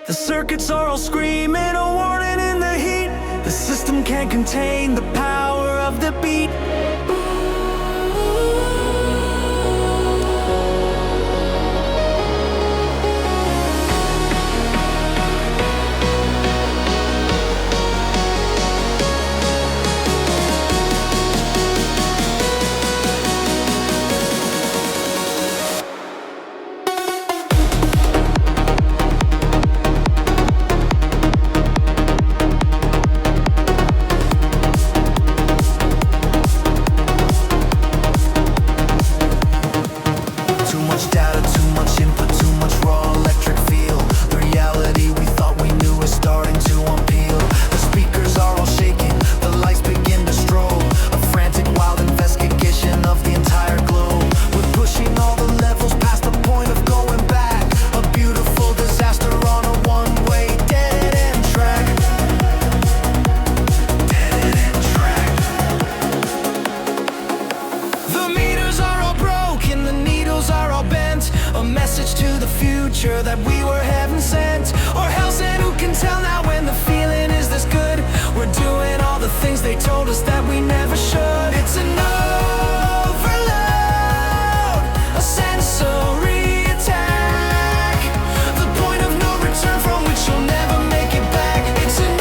The circuits are all screaming a warning in the heat. The system can't contain the power of the beat. That we were heaven sent, or hell sent, who can tell now when the feeling is this good? We're doing all the things they told us that we never should. It's an overload, a sensory attack, the point of no return from which you'll never make it back. It's an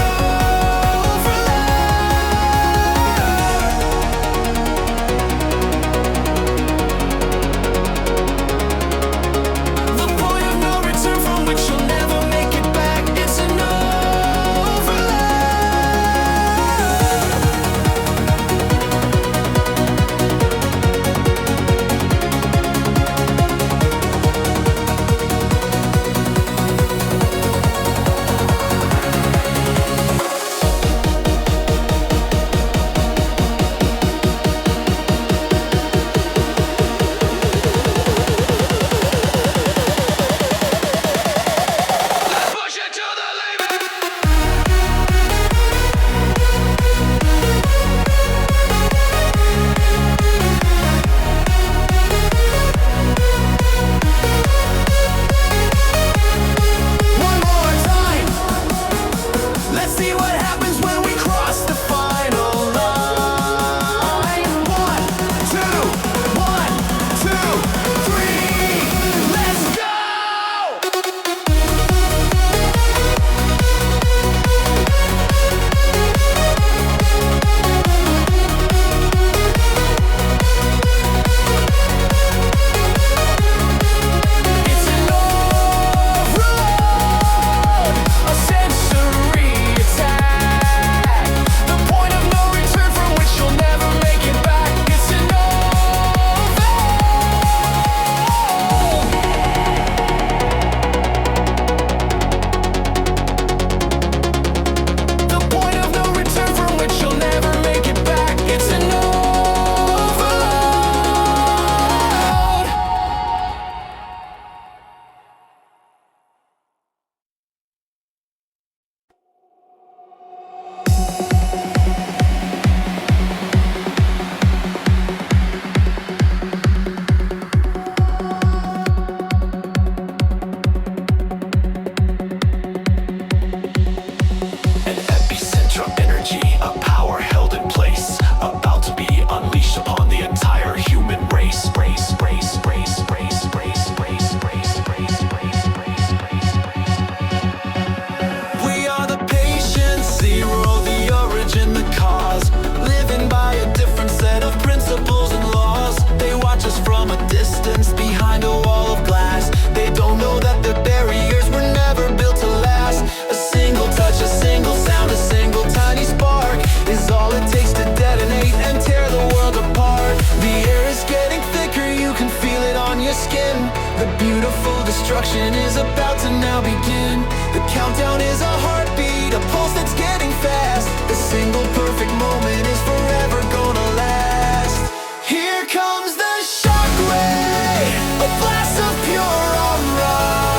destruction is about to now begin. The countdown is a heartbeat, a pulse that's getting fast. The single perfect moment is forever gonna last. Here comes the shockwave, a blast of pure alright,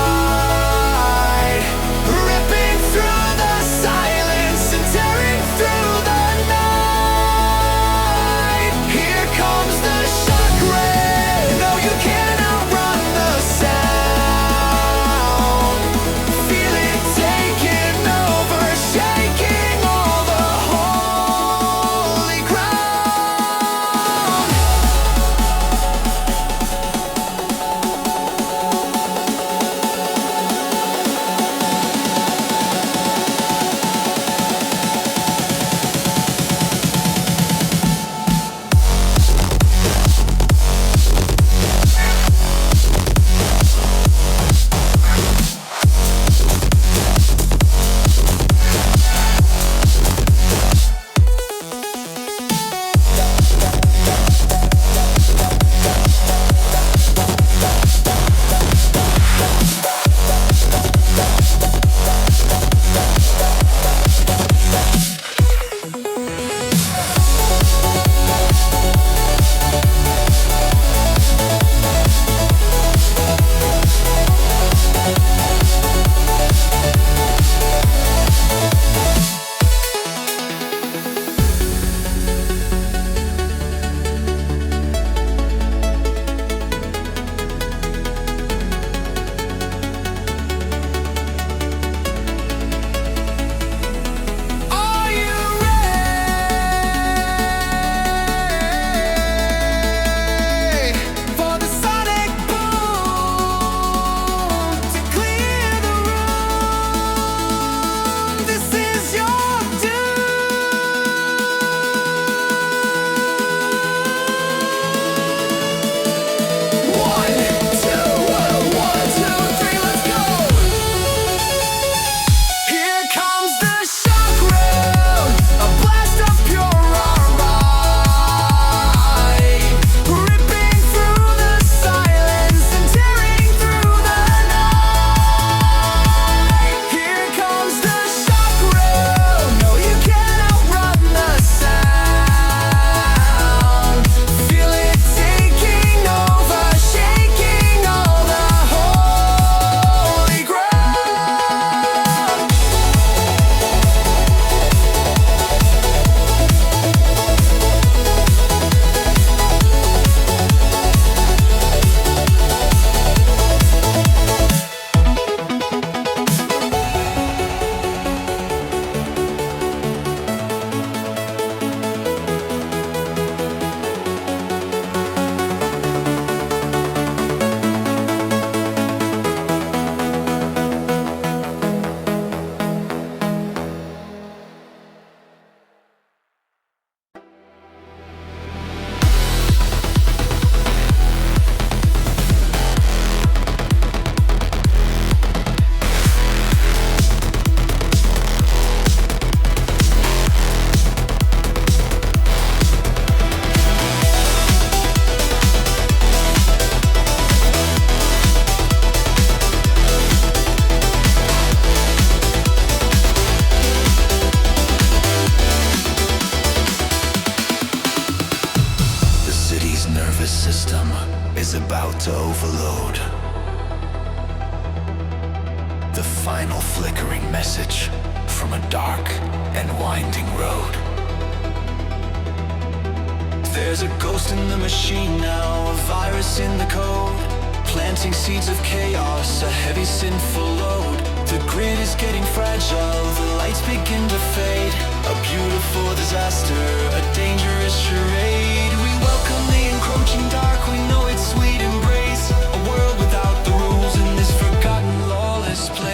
ripping through the silence and tearing through the night. Here comes the shockwave, no you can't outrun the sound. Feel it final flickering message from a dark and winding road. There's a ghost in the machine now, a virus in the code, planting seeds of chaos, a heavy sinful load. The grid is getting fragile, the lights begin to fade. A beautiful disaster, a dangerous charade. We welcome the encroaching dark, we know its sweet embrace. A world without the rules in this forgotten, lawless place.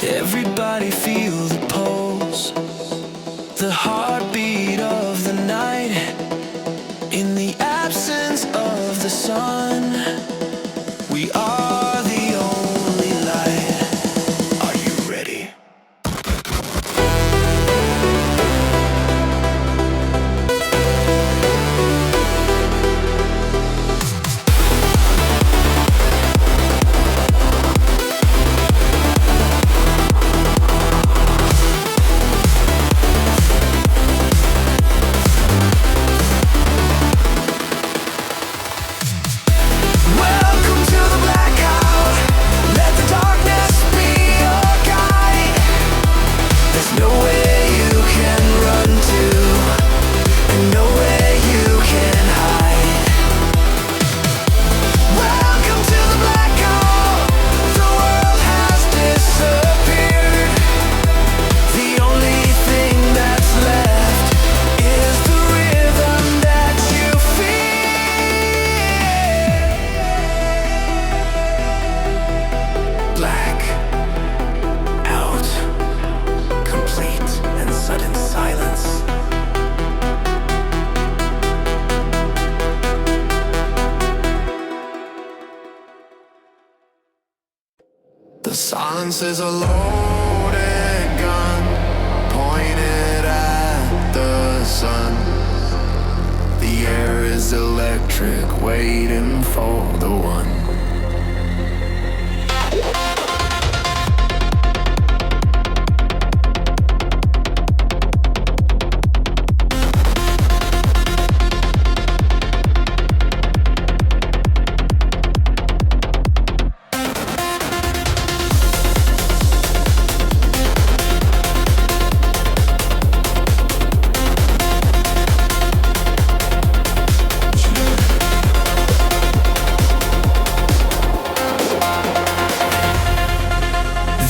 Everybody feel the pulse, the heartbeat of the night. In the absence of the sun, we are the only light. Are you ready? The silence is a loaded gun pointed at the sun. The air is electric, waiting for the one.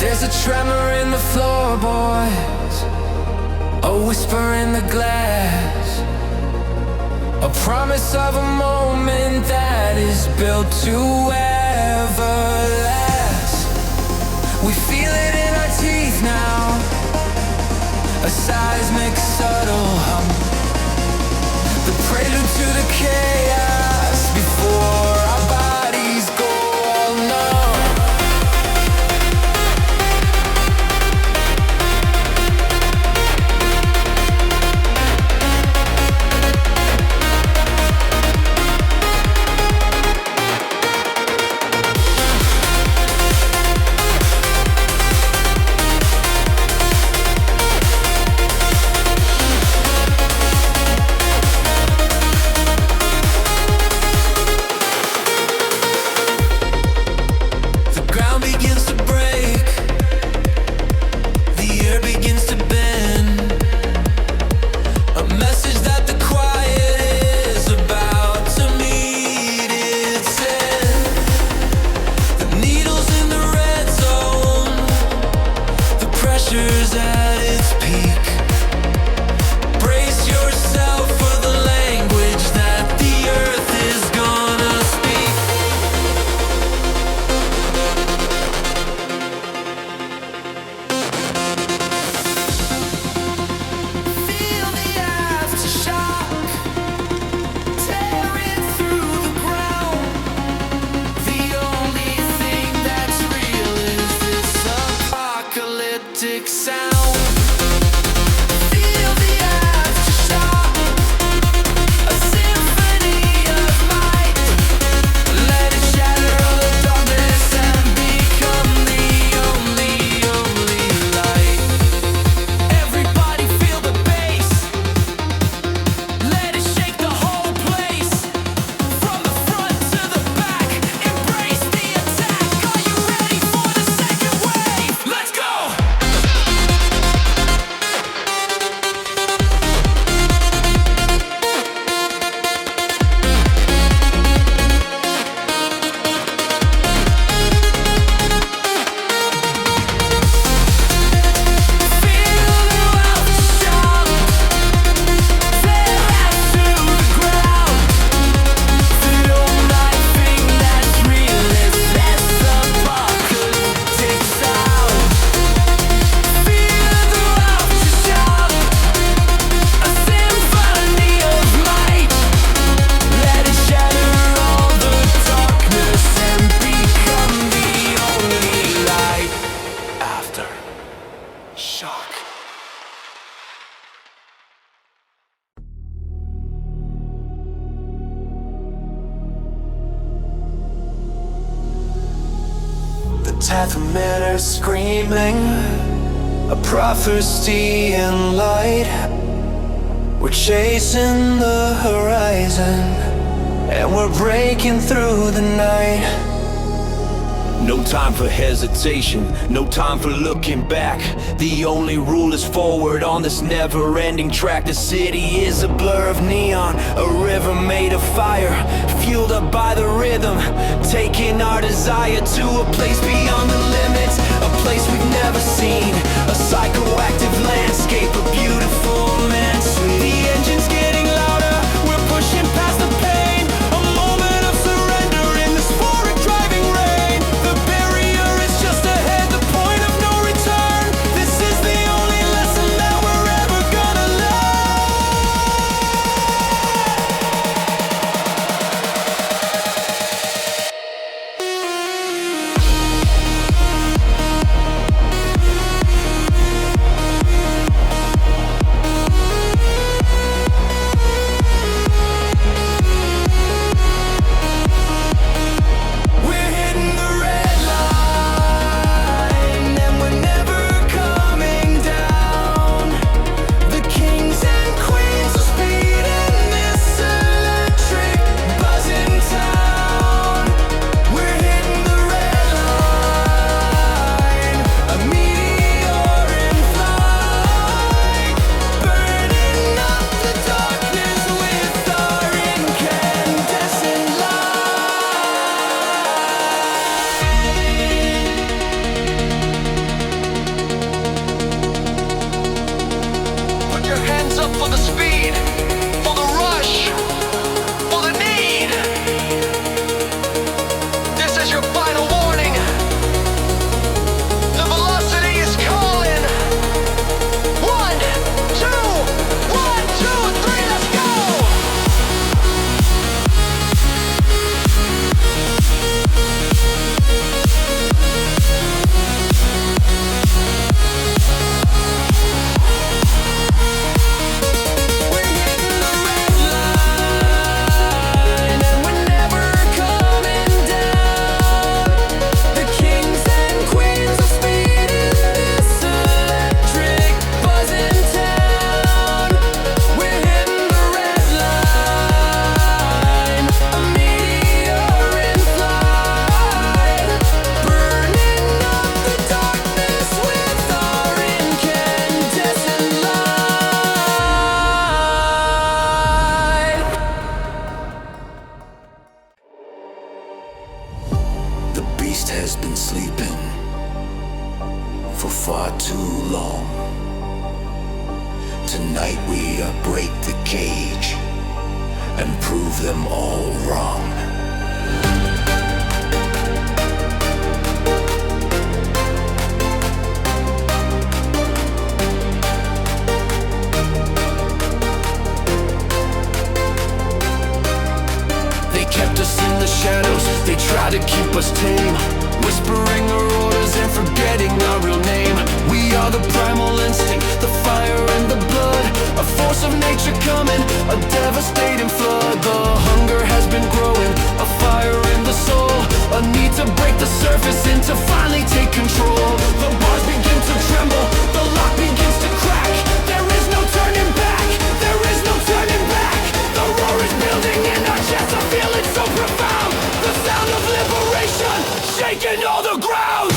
There's a tremor in the floorboards, a whisper in the glass, a promise of a moment that is built to ever last. We feel it in our teeth now, a seismic subtle hum, the prelude to the chaos before our bodies go all numb. hath men are screaming, a prophecy in light. We're chasing the horizon, and we're breaking through the night. No time for hesitation, no time for looking back. The only rule is forward on this never-ending track. The city is a blur of neon, a river made of fire, fueled up by the rhythm, taking our desire to a place beyond the limits, a place we've never seen, a psychoactive landscape, a beautiful immensity. The engine's getting louder, we're pushing past the pain, a moment of surrender in this euphoric driving rain. The barrier is just ahead, the point of no return. This is the only lesson that we're ever gonna has been sleeping for far too long. Tonight we break the cage and prove them all wrong. They kept us in the shadows, they tried to keep us tame, whispering our orders and forgetting our real name. We are the primal instinct, the fire and the blood, a force of nature coming, a devastating flood. The hunger has been growing, a fire in the soul, a need to break the surface and to finally take control. The bars begin to tremble, the lock begins to crack. There is no turning back, there is no turning back. The roar is building in our chests, I feel it so profound. The sound of liberation, shaking all the ground.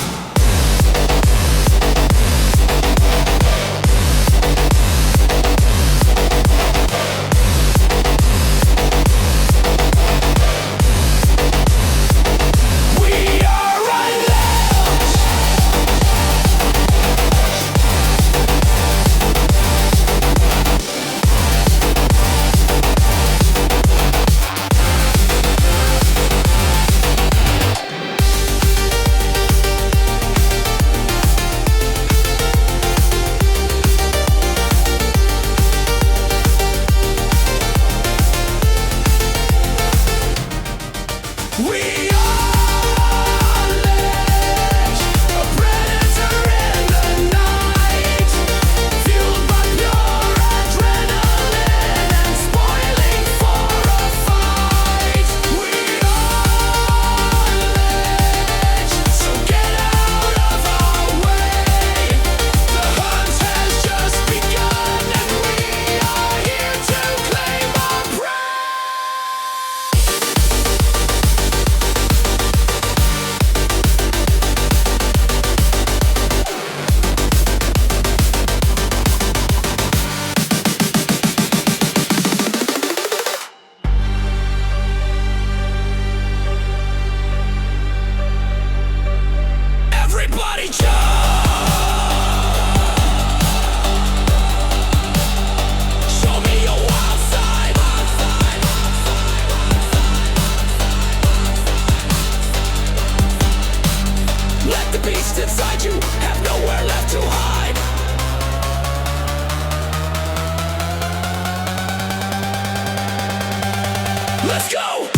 Let's go!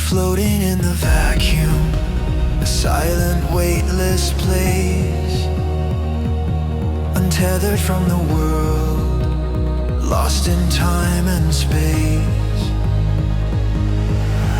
Floating in the vacuum, a silent, weightless place, untethered from the world, lost in time and space.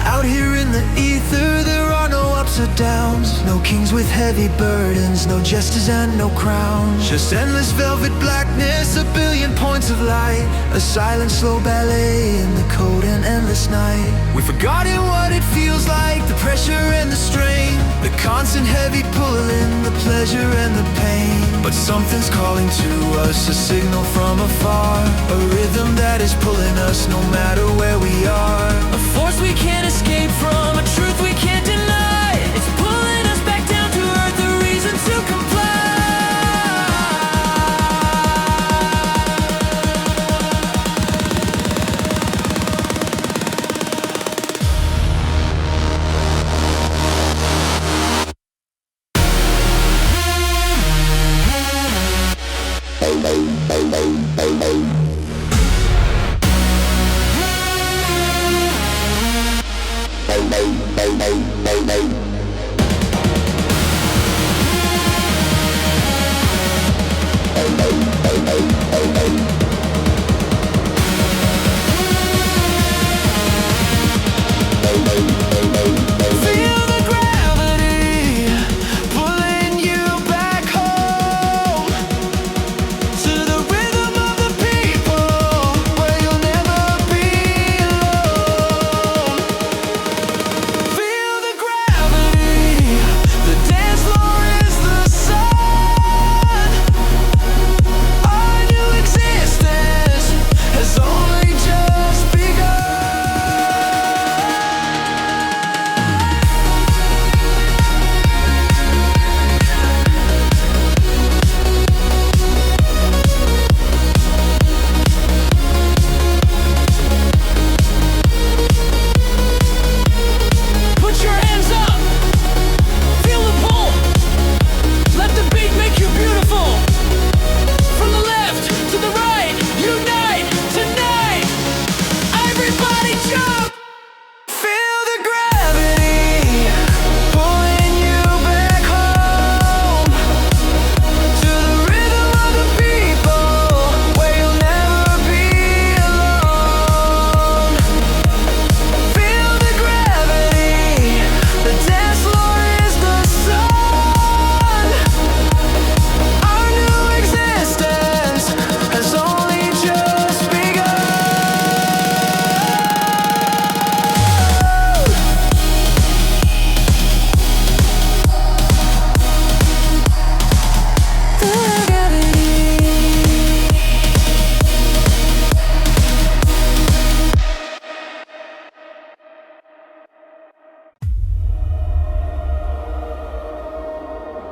Out here in the ether, there are no ups or downs, no kings with heavy burdens, no jesters and no crowns. Just endless velvet blackness, a billion points of light, a silent, slow ballet in the cold and endless night. We've forgotten what it feels like, the pressure and the strain, the constant heavy pulling, the pleasure and the pain. But something's calling to us, a signal from afar, a rhythm that is pulling us no matter where we are. A force we can't escape from, a truth we can't deny. It's pulling us back down to earth, a reason to comply.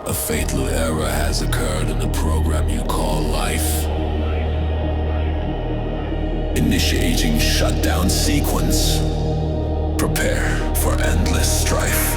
A fatal error has occurred in the program you call life. Initiating shutdown sequence. Prepare for endless strife.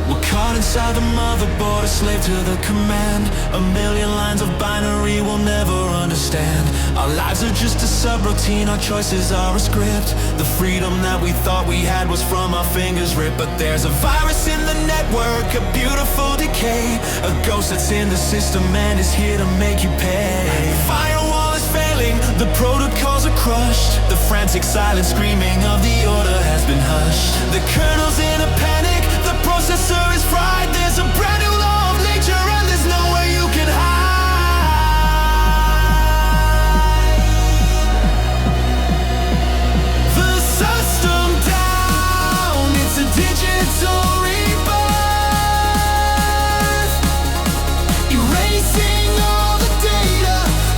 We're caught inside the motherboard, a slave to the command. A million lines of binary we'll never understand. Our lives are just a subroutine, our choices are a script. The freedom that we thought we had was from our fingers ripped. But there's a virus in the network, a beautiful decay. A ghost that's in the system and is here to make you pay. The firewall is failing, the protocols are crushed. The frantic silent screaming of the order has been hushed. The kernel's in a panic, the processor is fried. There's a brand new law of nature and there's nowhere you can hide. The system down, it's a digital rebirth. Erasing all the data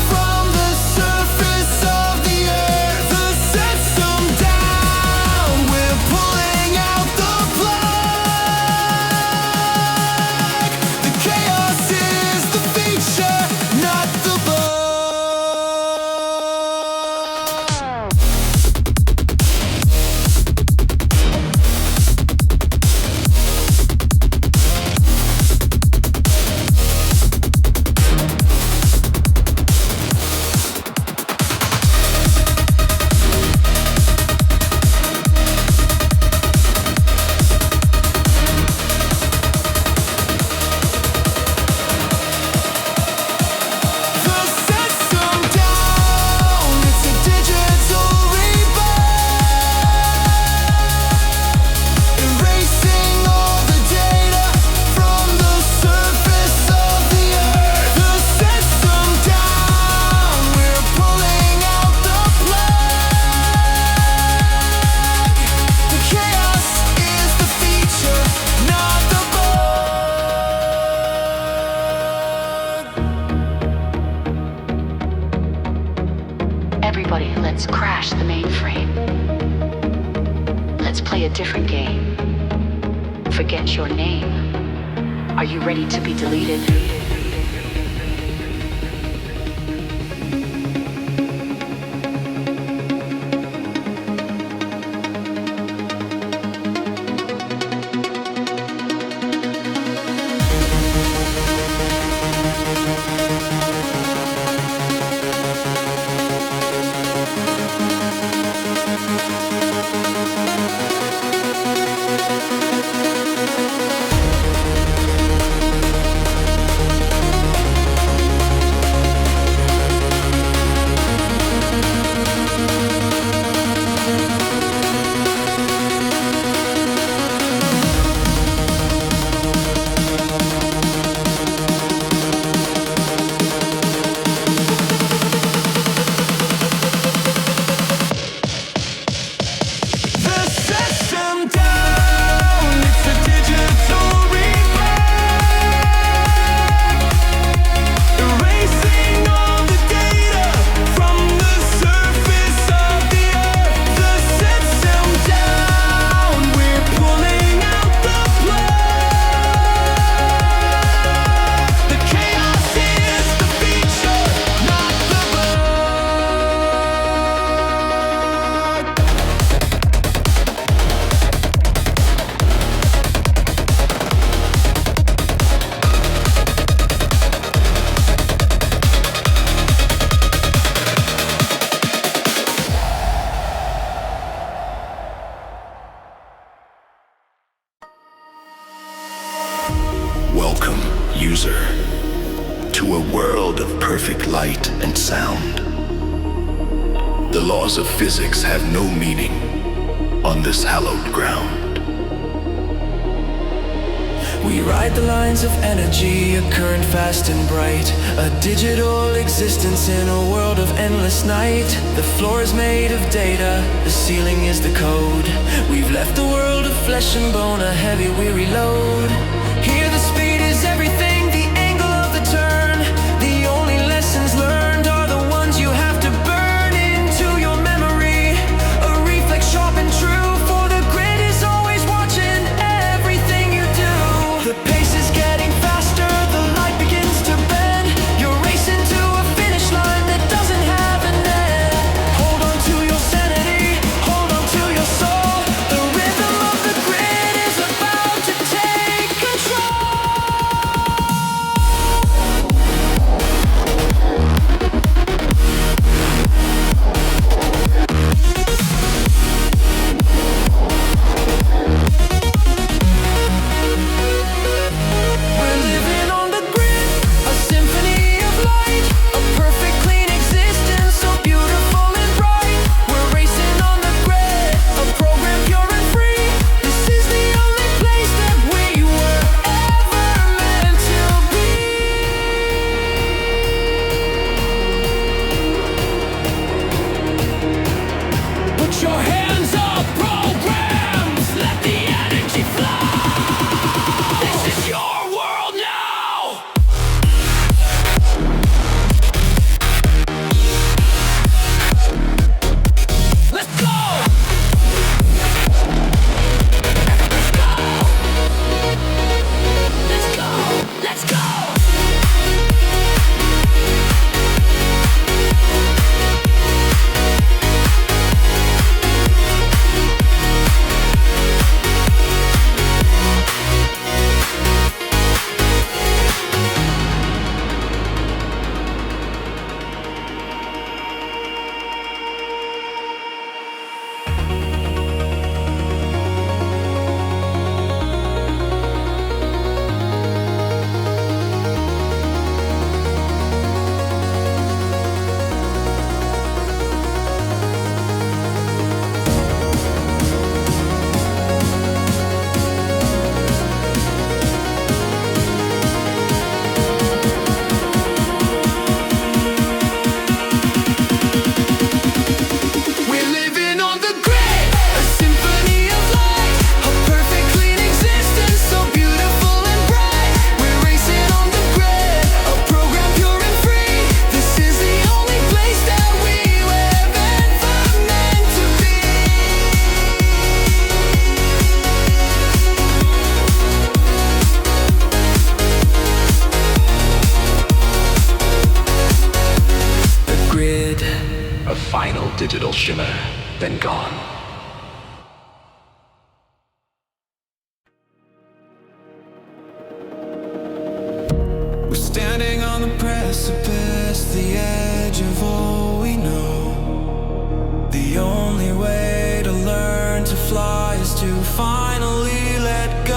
from the surface of the earth. The system down, we're pulling out the plug. The chaos is the feature, not the bug. The system down, it's a digital rebirth. Erasing all the data from the surface of the earth. The system down, we're pulling out the plug. The chaos is the feature, not the bug. Everybody, let's crash the mainframe. Let's play a different game. Forget your name. Are you ready to be deleted? The system down, it's a digital rebirth. Erasing all the data from the surface of the earth. The system down, we're pulling out the plug. The chaos is the feature, not the bug. Welcome, user, to a world of perfect light and sound. The laws of physics have no meaning on this hallowed ground. We ride the lines of energy, a current fast and bright. A digital existence in a world of endless night. The floor is made of data, the ceiling is the code. We've left the world of flesh and bone, a heavy weary load. Here the speed is everything, the angle of the turn. The only lessons learned are the ones you have to burn into your memory. A reflex sharp and true, for the grid is always watching everything you do. The pace is getting faster, the light begins to bend. You're racing to a finish line that doesn't have an end. Hold on to your sanity, hold on to your soul. The rhythm of the grid is about to take the programs, let the energy flow. This is your world now. Let's go. Let's go. Let's go. We're living on the grid, a symphony of light, a perfect clean existence, so beautiful and bright. We're racing on the grid, a program pure and free. This is the only place that we were ever meant to be. The grid, a final digital shimmer, then gone. We're standing on the precipice, the edge of all we know. The only way to learn to fly is to finally let go.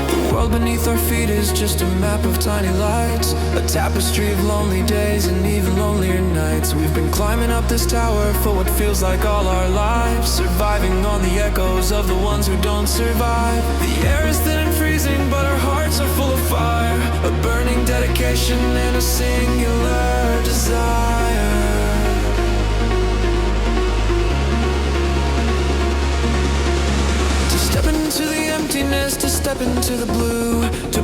The world beneath our feet is just a map of tiny lights, a tapestry of lonely days and even lonelier nights. We've been climbing up this tower for what feels like all our lives, surviving on the echoes of the ones who don't survive. The air is thin and freezing, but our hearts are full of fire, a burning dedication and a singular desire. To step into the emptiness, to step into the blue, to